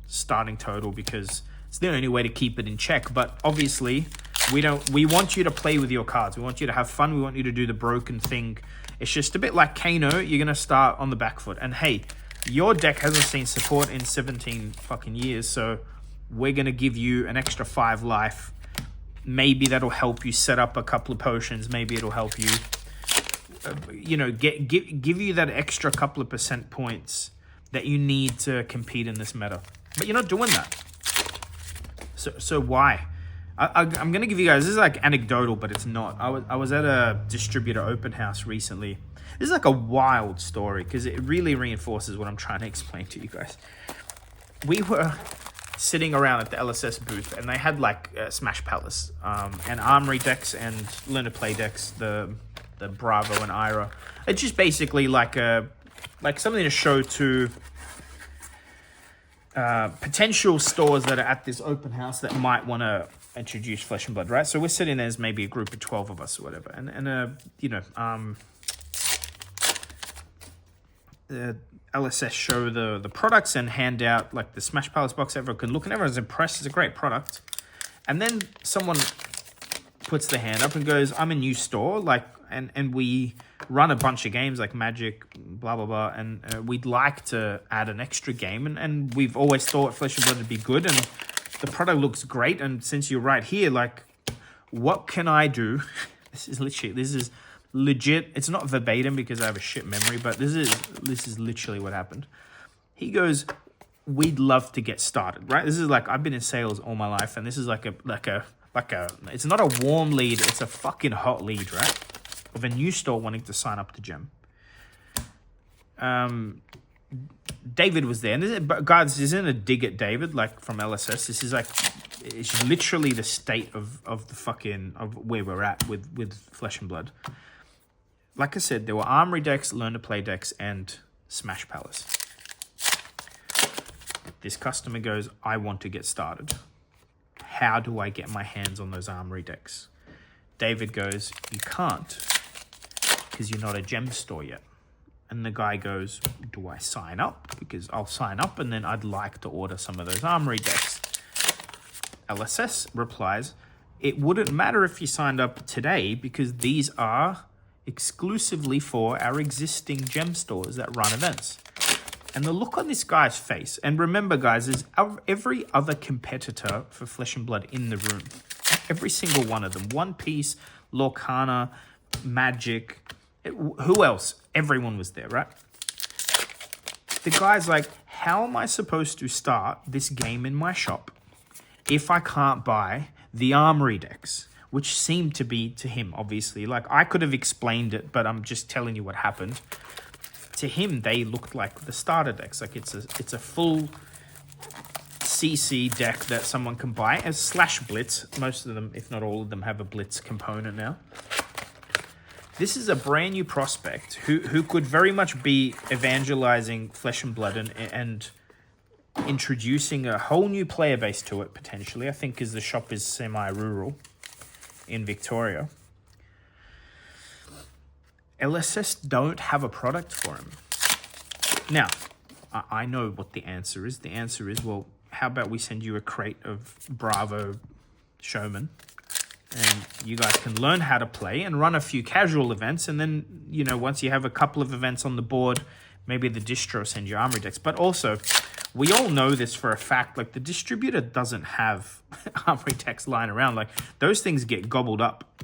starting total because it's the only way to keep it in check. But obviously, we want you to play with your cards. We want you to have fun. We want you to do the broken thing. It's just a bit like Kano. You're going to start on the back foot. And hey, your deck hasn't seen support in 17 fucking years, so we're going to give you an extra 5 life. Maybe that'll help you set up a couple of potions. Maybe it'll help you, give you that extra couple of percent points that you need to compete in this meta. But you're not doing that. So why? I'm going to give you guys, this is like anecdotal, but it's not. I was at a Distributor open house recently. This is like a wild story because it really reinforces what I'm trying to explain to you guys. We were sitting around at the LSS booth, and they had like Smash Palace and Armory decks and Learn to Play decks, the Bravo and Ira. It's just basically like something to show to potential stores that are at this open house that might want to introduce Flesh and Blood, right? So we're sitting there as maybe a group of 12 of us or whatever, and LSS show the products and hand out like the Smash Palace box. Everyone can look and everyone's impressed. It's a great product. And then someone puts their hand up and goes, I'm a new store, like, and we run a bunch of games like Magic, blah, blah, blah, and we'd like to add an extra game, and we've always thought Flesh and Blood would be good, and the product looks great, and since you're right here, like, what can I do? This is legit. It's not verbatim because I have a shit memory, but this is literally what happened. He goes, we'd love to get started, right? This is like, I've been in sales all my life, and this is like a it's not a warm lead, it's a fucking hot lead, right? Of a new store wanting to sign up to Gem. David was there, and guys, this isn't a dig at David, like from LSS. This is like, it's literally the state of where we're at with Flesh and Blood. Like I said, there were Armory decks, Learn to Play decks, and Smash Palace. This customer goes, I want to get started. How do I get my hands on those Armory decks? David goes, you can't, because you're not a Gem store yet. And the guy goes, do I sign up? Because I'll sign up, and then I'd like to order some of those Armory decks. LSS replies, it wouldn't matter if you signed up today, because these are exclusively for our existing Gem stores that run events. And the look on this guy's face, and remember guys, there's every other competitor for Flesh and Blood in the room. Every single one of them. One Piece, Lorcana, Magic, who else? Everyone was there, right? The guy's like, how am I supposed to start this game in my shop if I can't buy the Armory decks? Which seemed to be, to him, obviously, like, I could have explained it, but I'm just telling you what happened. To him, they looked like the starter decks. Like, it's a full CC deck that someone can buy as / Blitz. Most of them, if not all of them, have a Blitz component now. This is a brand new prospect who could very much be evangelizing Flesh and Blood and introducing a whole new player base to it, potentially. I think because the shop is semi-rural in Victoria. LSS don't have a product for him. Now, I know what the answer is. The answer is, well, how about we send you a crate of Bravo Showman, and you guys can learn how to play and run a few casual events, and then, you know, once you have a couple of events on the board, maybe the distro sends you Armory decks. But also, we all know this for a fact, like, the distributor doesn't have Armory decks lying around. Like, those things get gobbled up,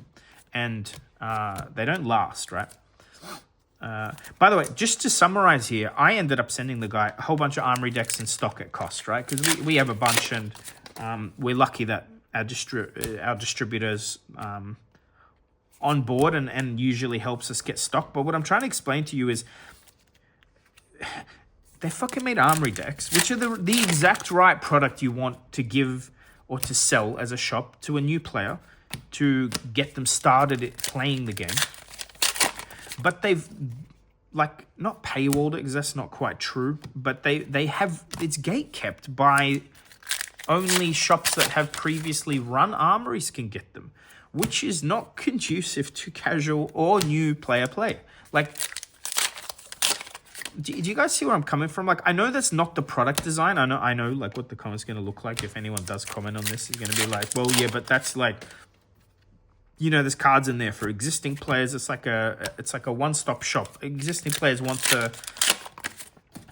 and they don't last, right? By the way, just to summarize here, I ended up sending the guy a whole bunch of Armory decks in stock at cost, right? Because we have a bunch, and we're lucky that our distributors on board and usually helps us get stock. But what I'm trying to explain to you is they fucking made Armory decks, which are the exact right product you want to give or to sell as a shop to a new player to get them started at playing the game. But they've, like, not paywalled it, because that's not quite true, but they have, it's gate kept by only shops that have previously run Armories can get them, which is not conducive to casual or new player play. Like, do you guys see where I'm coming from? Like, I know that's not the product design. I know like what the comment's going to look like. If anyone does comment on this, is going to be like, well, yeah, but that's like, you know, there's cards in there for existing players. It's like a one-stop shop. Existing players want the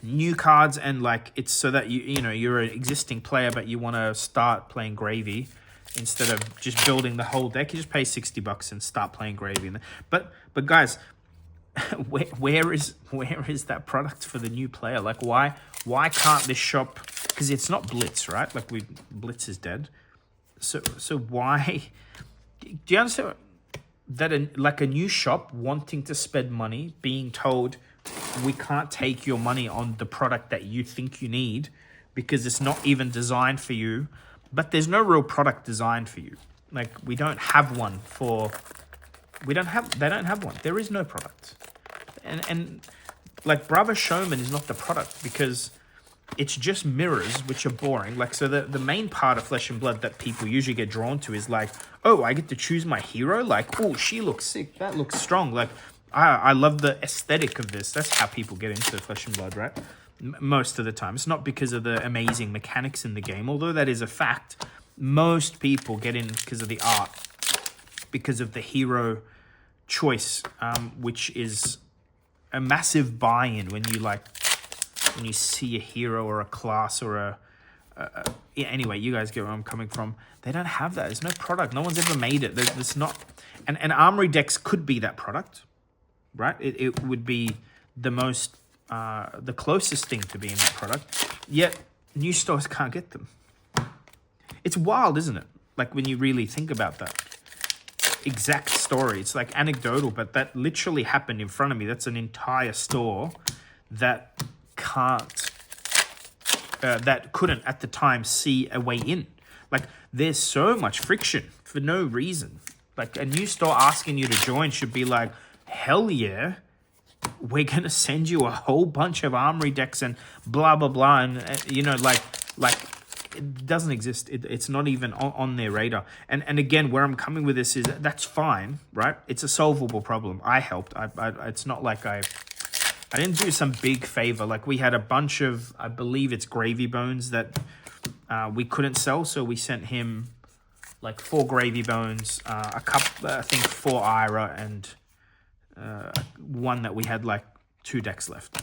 new cards, and like, it's so that you know, you're an existing player, but you want to start playing Gravy instead of just building the whole deck. You just pay $60 and start playing Gravy. But guys, where is that product for the new player? Like, why can't this shop? Because it's not Blitz, right? Like, Blitz is dead. So why? Do you understand that a new shop wanting to spend money, being told, we can't take your money on the product that you think you need because it's not even designed for you, but there's no real product designed for you. Like, they don't have one. There is no product. And like, Bravo Showman is not the product because it's just mirrors, which are boring. Like, so the main part of Flesh and Blood that people usually get drawn to is like, oh, I get to choose my hero. Like, oh, she looks sick. That looks strong. Like, I love the aesthetic of this. That's how people get into Flesh and Blood, right? Most of the time. It's not because of the amazing mechanics in the game, although that is a fact. Most people get in because of the art, because of the hero choice, which is a massive buy-in when you see a hero or a class or yeah, anyway, you guys get where I'm coming from. They don't have that. There's no product. No one's ever made it. There's not, and Armory decks could be that product, right? It would be the most, the closest thing to being that product. Yet new stores can't get them. It's wild, isn't it? Like when you really think about that exact story. It's like anecdotal, but that literally happened in front of me. That's an entire store that couldn't at the time see a way in. Like there's so much friction for no reason. Like a new store asking you to join should be like, hell yeah, we're gonna send you a whole bunch of Armory decks and blah blah blah, and you know, like it doesn't exist. It's not even on their radar. And again, where I'm coming with this is that's fine, right? It's a solvable problem. I helped. It's not like I didn't do some big favor. Like we had a bunch of, I believe it's Gravy Bones that we couldn't sell, so we sent him like 4 Gravy Bones, a couple, I think 4 Ira, and one that we had like 2 decks left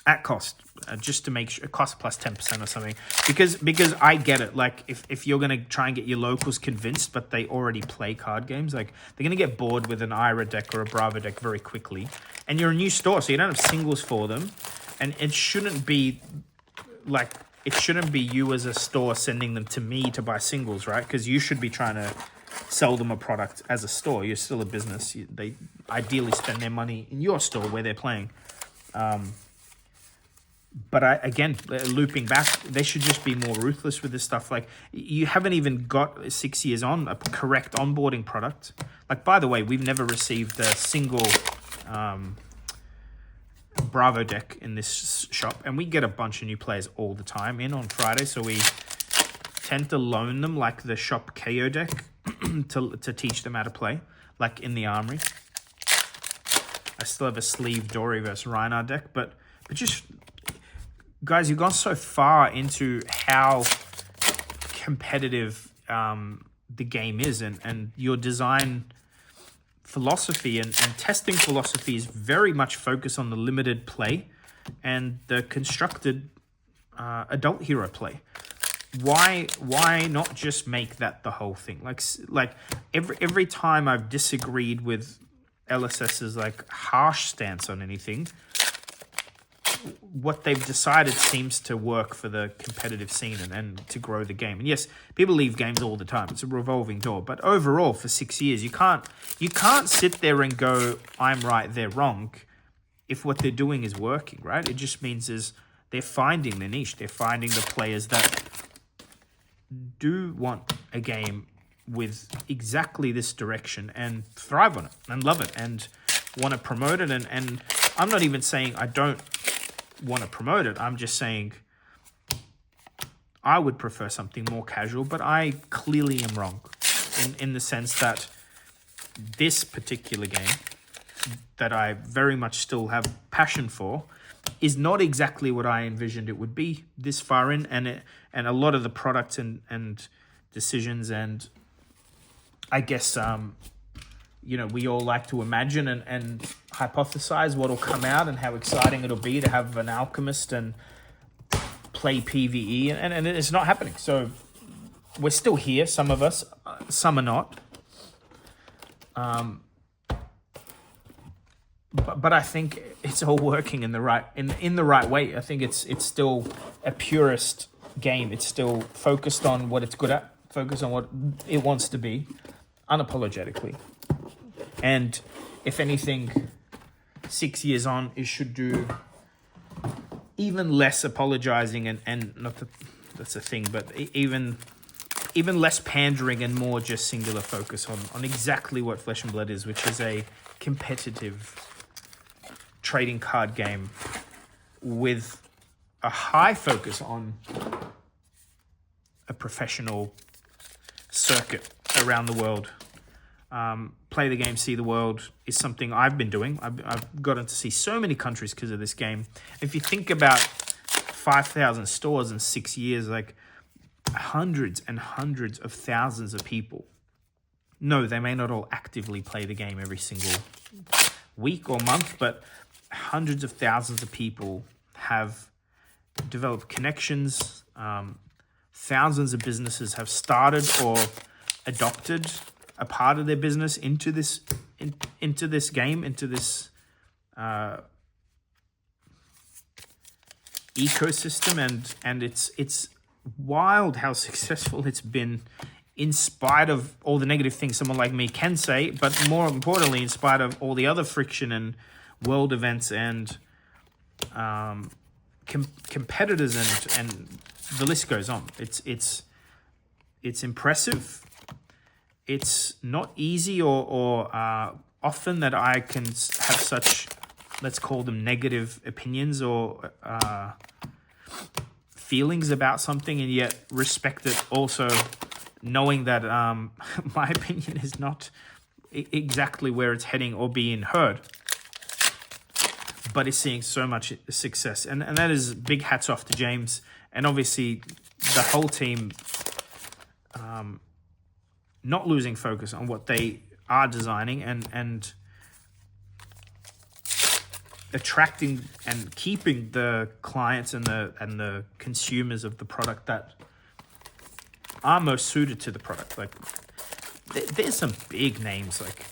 at cost, just to make sure, it cost plus 10% or something, because I get it. Like if you're gonna try and get your locals convinced, but they already play card games, like they're gonna get bored with an Ira deck or a Bravo deck very quickly, and you're a new store, so you don't have singles for them, and it shouldn't be like, it shouldn't be you as a store sending them to me to buy singles, right? Because you should be trying to sell them a product as a store. You're still a business. They ideally spend their money in your store where they're playing. But again, looping back, they should just be more ruthless with this stuff. Like, you haven't even got 6 years on a correct onboarding product. Like, by the way, we've never received a single Bravo deck in this shop, and we get a bunch of new players all the time in on Friday, so we tend to loan them like the shop KO deck to teach them how to play, like in the Armory. I still have a sleeve Dory versus Reinhardt deck, but just guys, you've gone so far into how competitive the game is, and your design philosophy and testing philosophy is very much focused on the limited play and the constructed adult hero play. Why not just make that the whole thing? Like every time I've disagreed with LSS's like harsh stance on anything, what they've decided seems to work for the competitive scene and to grow the game. And yes, people leave games all the time. It's a revolving door. But overall, for 6 years, you can't sit there and go, I'm right, they're wrong, if what they're doing is working, right? It just means they're finding the niche. They're finding the players that do want a game with exactly this direction and thrive on it and love it and want to promote it. And I'm not even saying I don't want to promote it. I'm just saying I would prefer something more casual, but I clearly am wrong in the sense that this particular game that I very much still have passion for is not exactly what I envisioned it would be this far in, and a lot of the products and decisions, and I guess we all like to imagine and hypothesize what will come out and how exciting it'll be to have an alchemist and play PvE, and it's not happening. So we're still here, some of us, some are not. But I think it's all working in the right way. I think it's still a purist game. It's still focused on what it's good at, focused on what it wants to be, unapologetically. And if anything, 6 years on, it should do even less apologizing and not that that's a thing, but even less pandering and more just singular focus on exactly what Flesh and Blood is, which is a competitive trading card game with a high focus on a professional circuit around the world. Play the game, see the world is something I've been doing. I've gotten to see so many countries because of this game. If you think about 5,000 stores in 6 years, like hundreds and hundreds of thousands of people no, they may not all actively play the game every single week or month, but hundreds of thousands of people have developed connections. Thousands of businesses have started or adopted a part of their business into this game, into this ecosystem, and it's wild how successful it's been, in spite of all the negative things someone like me can say, but more importantly, in spite of all the other friction and world events and competitors and the list goes on. It's impressive. It's not easy or often that I can have such, let's call them negative opinions or feelings about something, and yet respect it also, knowing that my opinion is not exactly where it's heading or being heard, but it's seeing so much success. And that is big hats off to James and obviously the whole team, not losing focus on what they are designing and attracting and keeping the clients and the consumers of the product that are most suited to the product. Like there's some big names, like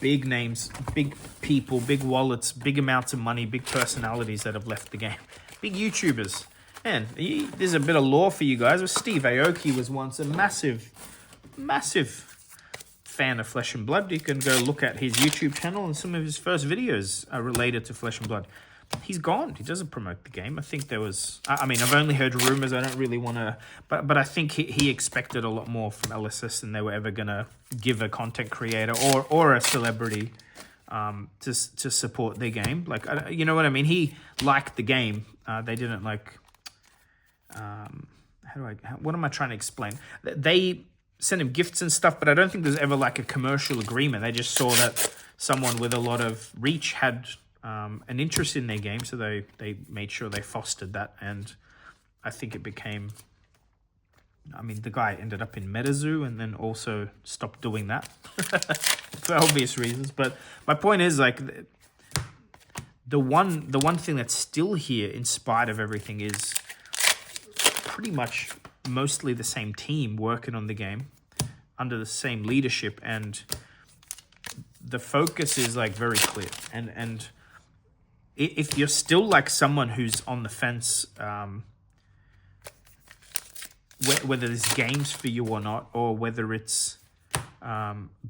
big names, big people, big wallets, big amounts of money, big personalities that have left the game. Big YouTubers. Man, there's a bit of lore for you guys. Steve Aoki was once a massive fan of Flesh and Blood. You can go look at his YouTube channel, and some of his first videos are related to Flesh and Blood. He's gone. He doesn't promote the game. I think there was, I mean, I've only heard rumors. I don't really want to, but I think he expected a lot more from LSS than they were ever going to give a content creator or a celebrity to support their game. Like, you know what I mean? He liked the game. They didn't like, what am I trying to explain? They sent him gifts and stuff, but I don't think there's ever like a commercial agreement. They just saw that someone with a lot of reach had an interest in their game, so they made sure they fostered that, and I think it became, I mean, the guy ended up in MetaZoo and then also stopped doing that for obvious reasons. But my point is, like, the one thing that's still here in spite of everything is pretty much mostly the same team working on the game under the same leadership, and the focus is like very clear. And if you're still like someone who's on the fence, whether there's games for you or not, or whether it's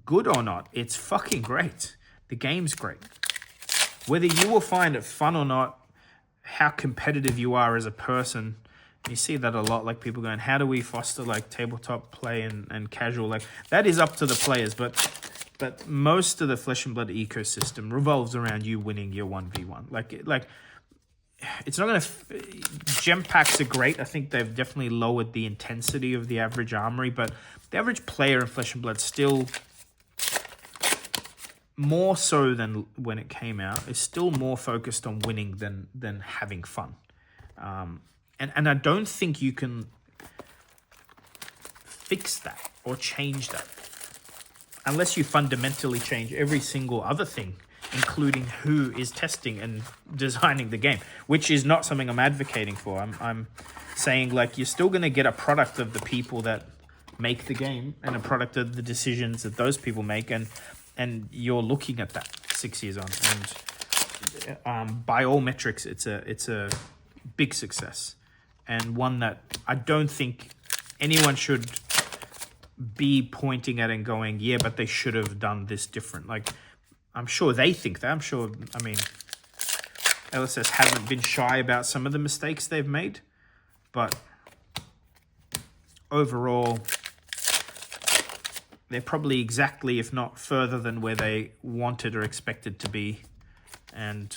good or not, it's fucking great. The game's great. Whether you will find it fun or not, how competitive you are as a person, you see that a lot, like people going, how do we foster like tabletop play and casual? Like that is up to the players, but most of the Flesh and Blood ecosystem revolves around you winning your 1v1. Like it's not going to... Gem packs are great. I think they've definitely lowered the intensity of the average armory, but the average player in Flesh and Blood still, more so than when it came out, is still more focused on winning than having fun. And I don't think you can fix that or change that unless you fundamentally change every single other thing, including who is testing and designing the game, which is not something I'm advocating for. I'm saying, like, you're still going to get a product of the people that make the game and a product of the decisions that those people make, and you're looking at that 6 years on, and by all metrics, it's a big success, and one that I don't think anyone should be pointing at and going, yeah, but they should have done this different. Like, I'm sure they think that. I'm sure, I mean, LSS haven't been shy about some of the mistakes they've made, but overall, they're probably exactly, if not further than where they wanted or expected to be. And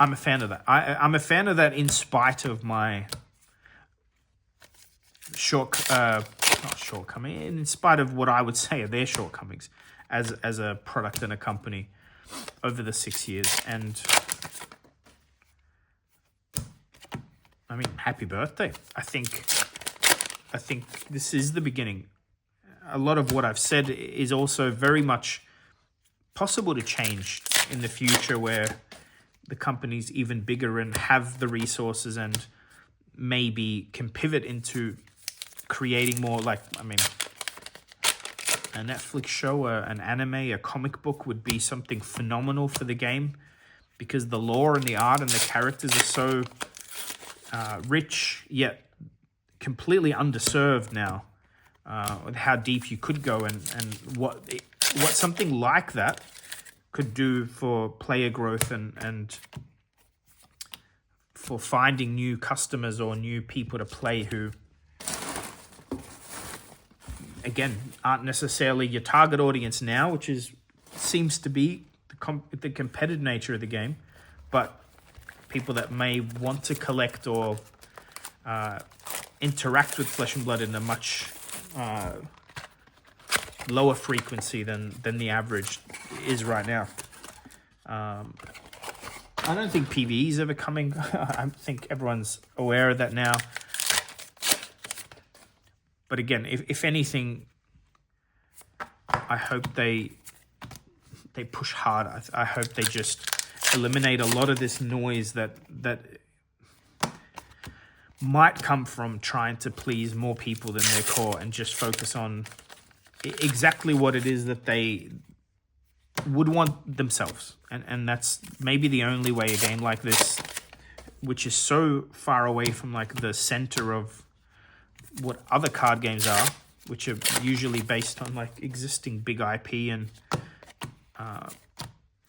I'm a fan of that. I'm a fan of that in spite of my not shortcoming, in spite of what I would say are their shortcomings as a product and a company over the 6 years. And I mean, happy birthday. I think this is the beginning. a lot of what I've said is also very much possible to change in the future, where the company's even bigger and have the resources and maybe can pivot into creating more, like, I mean, a Netflix show, an anime, a comic book would be something phenomenal for the game, because the lore and the art and the characters are so rich, yet completely underserved now, with how deep you could go, and what something like that could do for player growth and for finding new customers or new people to play who, again, aren't necessarily your target audience now, which seems to be the competitive nature of the game, but people that may want to collect or interact with Flesh and Blood in a much lower frequency than the average is right now. I don't think PvE is ever coming. I think everyone's aware of that now. But again, if anything, I hope they push hard. I hope they just eliminate a lot of this noise that might come from trying to please more people than their core, and just focus on exactly what it is that they would want themselves. And that's maybe the only way a game like this, which is so far away from like the center of what other card games are, which are usually based on like existing big IP and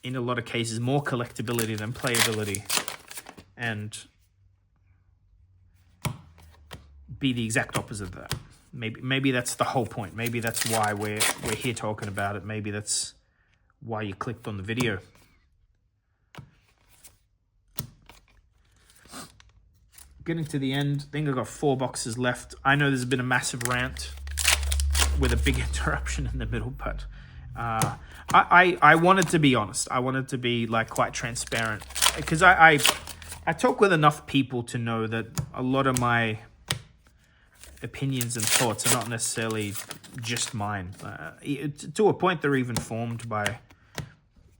in a lot of cases more collectability than playability, and be the exact opposite of that. Maybe that's the whole point. Maybe that's why we're here talking about it. Maybe that's why you clicked on the video. Getting to the end, I think I've got 4 boxes left. I know there's been a massive rant with a big interruption in the middle, but I wanted to be honest. I wanted to be like quite transparent, because I talk with enough people to know that a lot of my opinions and thoughts are not necessarily just mine. To a point, they're even formed by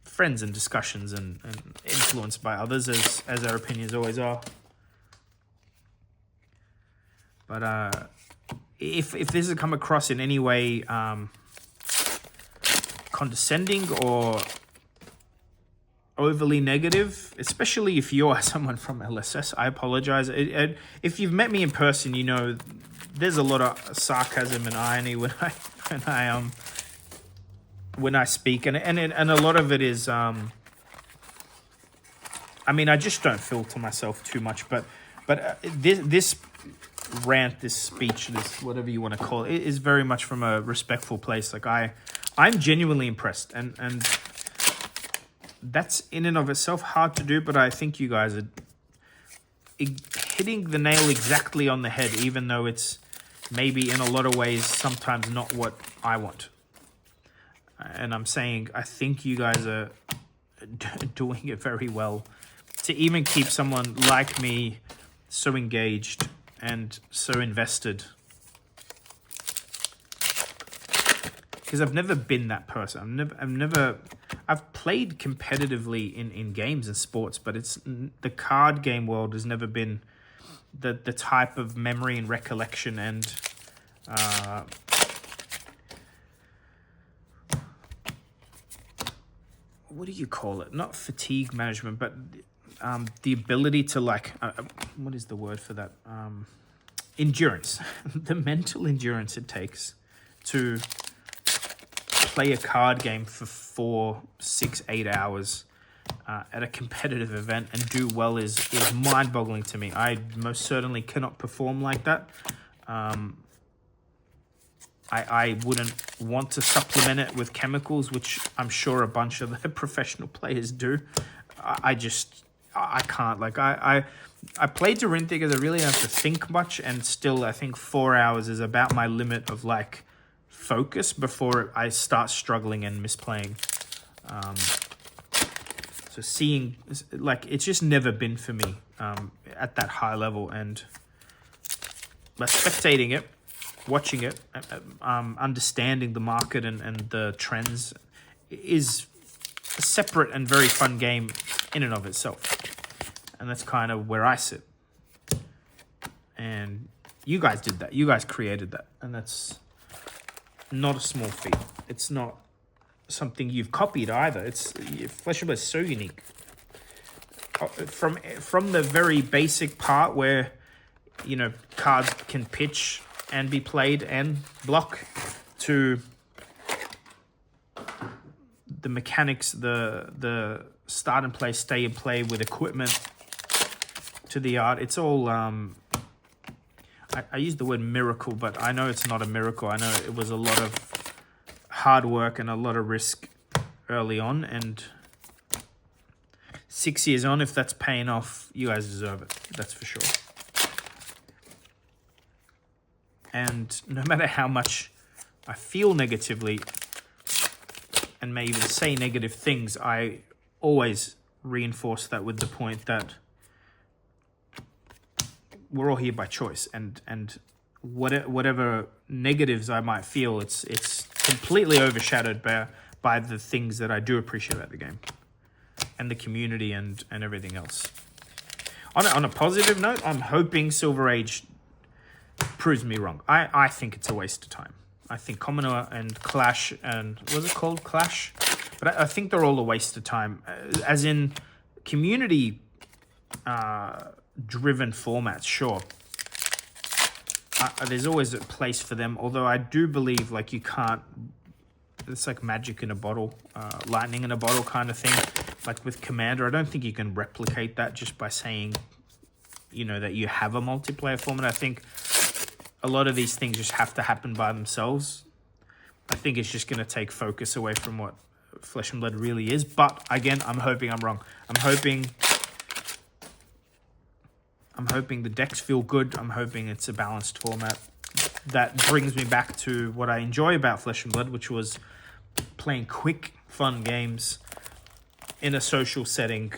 friends and discussions and influenced by others, as our opinions always are. But if this has come across in any way condescending or overly negative, especially if you are someone from LSS, I apologize. If you've met me in person, you know there's a lot of sarcasm and irony when I speak, and a lot of it is I mean, I just don't filter myself too much, but this rant, this speech, this whatever you want to call it, is very much from a respectful place. Like I'm genuinely impressed, and that's in and of itself hard to do, but I think you guys are hitting the nail exactly on the head, even though it's maybe in a lot of ways sometimes not what I want. And I'm saying I think you guys are doing it very well to even keep someone like me so engaged and so invested, because I've never been that person. I've played competitively in games and sports, but it's the card game world has never been the type of memory and recollection and what do you call it? Not fatigue management, but the ability to like, what is the word for that? Endurance, the mental endurance it takes to play a card game for 4, 6, 8 hours at a competitive event and do well is mind-boggling to me. I most certainly cannot perform like that. I wouldn't want to supplement it with chemicals, which I'm sure a bunch of the professional players do. I can't. Like I played Dorinthia because I really don't have to think much, and still I think 4 hours is about my limit of like focus before I start struggling and misplaying. So seeing, like, it's just never been for me at that high level, and like spectating it, watching it, understanding the market and the trends is a separate and very fun game in and of itself. And that's kind of where I sit. And you guys did that. You guys created that. And that's not a small feat. It's not something you've copied either. It's Flesh and Blood is so unique. From the very basic part where, you know, cards can pitch and be played and block, to the mechanics, the start and play, stay and play with equipment, to the art. It's all I use the word miracle, but I know it's not a miracle. I know it was a lot of hard work and a lot of risk early on, and 6 years on, if that's paying off, you guys deserve it. That's for sure. And no matter how much I feel negatively and may even say negative things, I always reinforce that with the point that we're all here by choice, and whatever negatives I might feel, it's completely overshadowed by the things that I do appreciate about the game and the community and everything else. On a positive note, I'm hoping Silver Age proves me wrong. I think it's a waste of time. I think Commoner and Clash and was it called Clash? But I think they're all a waste of time, as in community driven formats. Sure, there's always a place for them, although I do believe like you can't, it's like magic in a bottle, lightning in a bottle kind of thing. Like with Commander, I don't think you can replicate that just by saying, you know, that you have a multiplayer format. I think a lot of these things just have to happen by themselves. I think it's just going to take focus away from what Flesh and Blood really is. But again, I'm hoping I'm wrong. I'm hoping the decks feel good. I'm hoping it's a balanced format that brings me back to what I enjoy about Flesh and Blood, which was playing quick, fun games in a social setting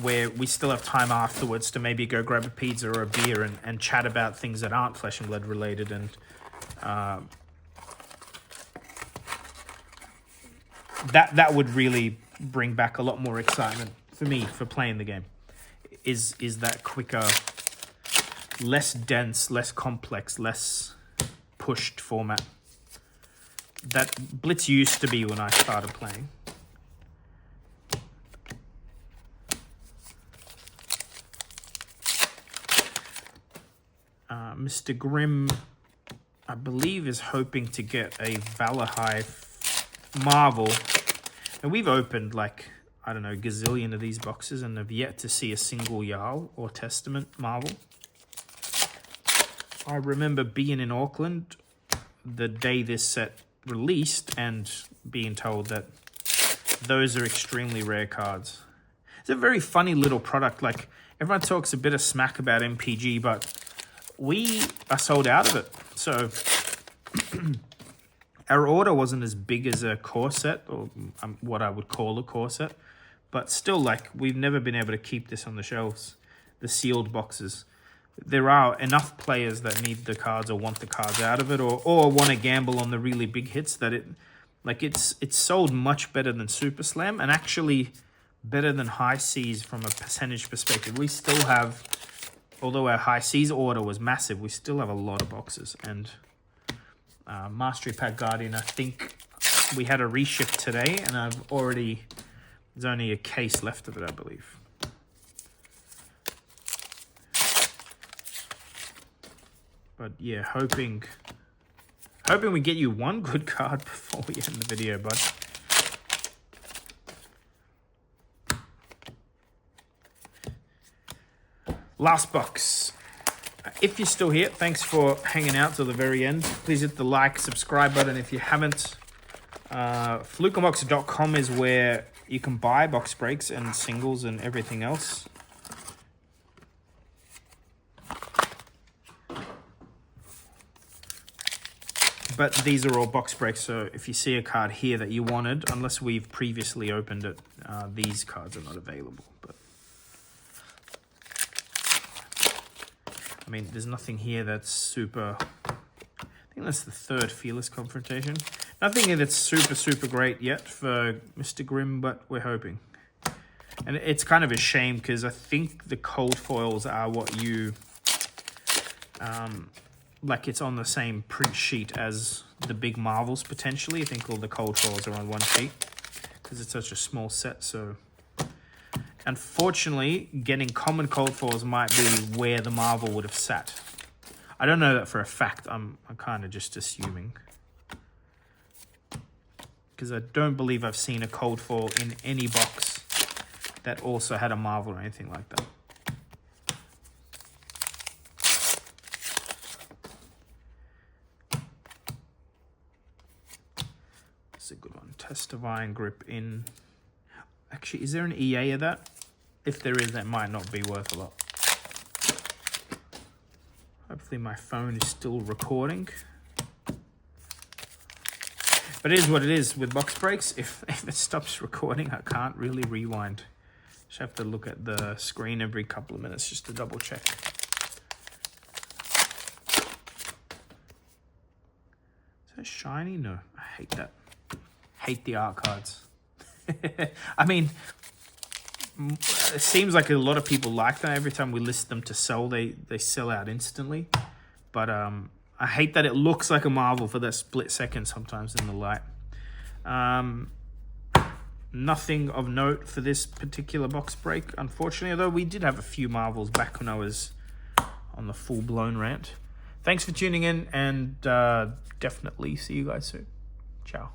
where we still have time afterwards to maybe go grab a pizza or a beer and chat about things that aren't Flesh and Blood related. And that would really bring back a lot more excitement for me for playing the game. Is that quicker, less dense, less complex, less pushed format that Blitz used to be when I started playing. Mr. Grimm, I believe, is hoping to get a Valahai Marvel. And we've opened like, I don't know, gazillion of these boxes and have yet to see a single Jarl or Testament Marvel. I remember being in Auckland the day this set released and being told that those are extremely rare cards. It's a very funny little product. Like, everyone talks a bit of smack about MPG, but we are sold out of it. So our order wasn't as big as a core set, or what I would call a core set, but still, like, we've never been able to keep this on the shelves, the sealed boxes. There are enough players that need the cards or want the cards out of it, or want to gamble on the really big hits that it's sold much better than Super Slam, and actually better than High Seas from a percentage perspective. We still have, although our High Seas order was massive, we still have a lot of boxes. And Mastery Pack Guardian, I think we had a reship today, and there's only a case left of it, I believe. But yeah, hoping we get you one good card before we end the video, bud. Last box. If you're still here, thanks for hanging out till the very end. Please hit the like, subscribe button if you haven't. Flukeunboxer.com is where you can buy box breaks and singles and everything else. But these are all box breaks, so if you see a card here that you wanted, unless we've previously opened it, these cards are not available. But I mean, there's nothing here that's super... I think that's the third Fearless Confrontation. Nothing here that's super great yet for Mr. Grimm, but we're hoping. And it's kind of a shame because I think the cold foils are what you... like it's on the same print sheet as the big Marvels potentially. I think all the cold foils are on one sheet because it's such a small set. So unfortunately, getting common cold foils might be where the Marvel would have sat. I don't know that for a fact. I'm kind of just assuming. Because I don't believe I've seen a cold foil in any box that also had a Marvel or anything like that. That's a good one. Test of Iron Grip in... Actually, is there an EA of that? If there is, that might not be worth a lot. Hopefully my phone is still recording. But it is what it is with box breaks. If it stops recording, I can't really rewind. Just have to look at the screen every couple of minutes just to double check. Is that shiny? No, I hate that. Hate the art cards. I mean, it seems like a lot of people like that. Every time we list them to sell, they sell out instantly. But I hate that it looks like a Marvel for that split second sometimes in the light. Nothing of note for this particular box break, unfortunately, although we did have a few Marvels back when I was on the full-blown rant. Thanks for tuning in, and definitely see you guys soon. Ciao.